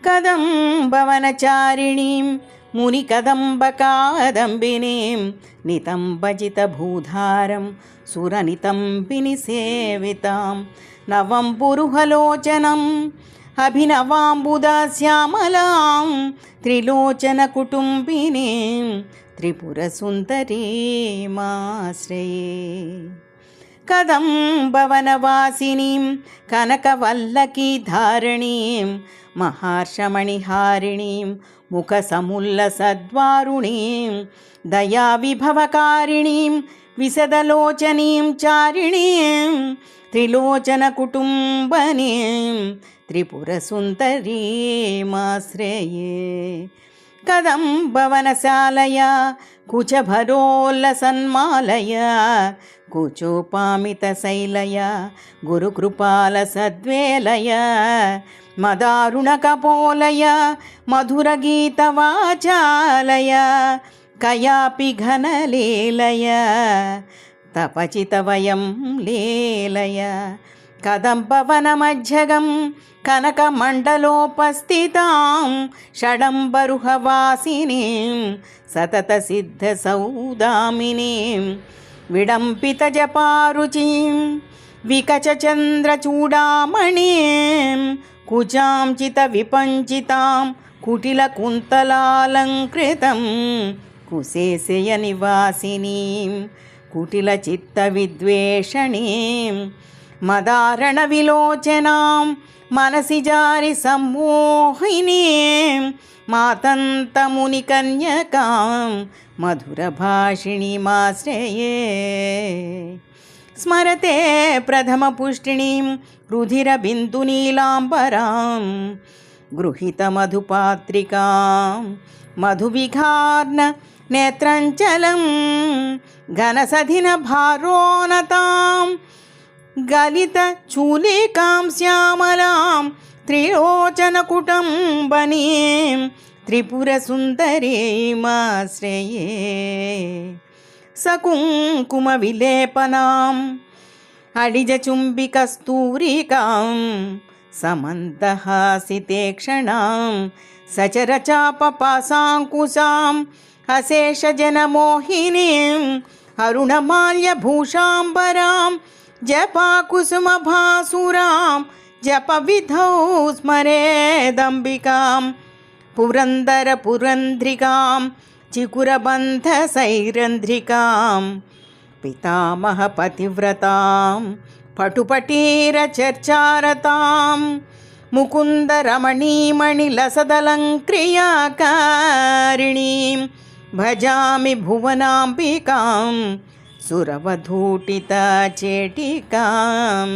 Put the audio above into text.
కదంబవనచారిణీం మునికదంబకాదంబినీం నితంబజితభూధారం సురనితంబిని సేవితాం నవంపురుహలోచనం అభినవాంబుదాశ్యామలాం త్రిలోచనకుటుంబినీం త్రిపురసుందరీమాశ్రయే. కదంబవనవాసినీం కనకవల్లకీధారణీం మహార్షమణిహారిణీం ముఖసముల్లసద్వారుణీం దయావిభవకారిణీం విశదలోచనీం చారిణీం త్రిలోచనకుటుంబనీం త్రిపురసుందరీమాశ్రయే. కదంబవనశాలయ కుచభరోల్లసన్మాలయ కుచోపామితశైలయ గురుకృపాలసద్వేలయ మదారుణకపోలయ మధురగీతవాచాలయ కయాపి ఘనలీలయ తపచితవయం లీలయ. కదంబవనమధ్యగం కనకమండలోపస్థితాం షడంబరుహవాసినీం సతతసిద్ధసౌదామినీం విడంపితజపారుచిం వికచచంద్రచూడామణీం కుచాం చితవిపంచితాం కుటిలకుంతలాలంకృతం కుశేశయనివాసినీం కుటిలచిత్తవిద్వేషణీం మదారణవిలోచనాం మనసిజారి సమ్మోహినీం మాతంతమునికన్యకాం మధురభాషిణీమాశ్రయే. స్మరతే ప్రథమపుష్టిణీం రుధిరబిందునీలాంబరాం గృహీతమధుపాత్రికాం మధువిఘార్ణ నేత్రంచలం ఘనసధినభారోనతాం గలితచూలికాం శ్యామలాం త్రిలోచనకుటుంబనీం త్రిపురసుందరీమాశ్రయే. సకుంకుమవిలేపనాం అడిజచుంబికస్తూరికాం సమందహాసితేక్షణాం సచరచాపపాశాంకుశాం అశేషజనమోహినీం అరుణమాల్యభూషాంబరాం జపాకుసుమభాసురాం జపవిధౌ స్మరేదంబికాం పురందరపురంధ్రికాం చికురబంధసైరంధ్రికాం పితామహపతివ్రతాం పటుపటీరచర్చారతాం ముకుందరమణీమణిలసదలంక్రియాకారిణీం భజామి భువనాంబికాం సురవధూటితచేటికాం.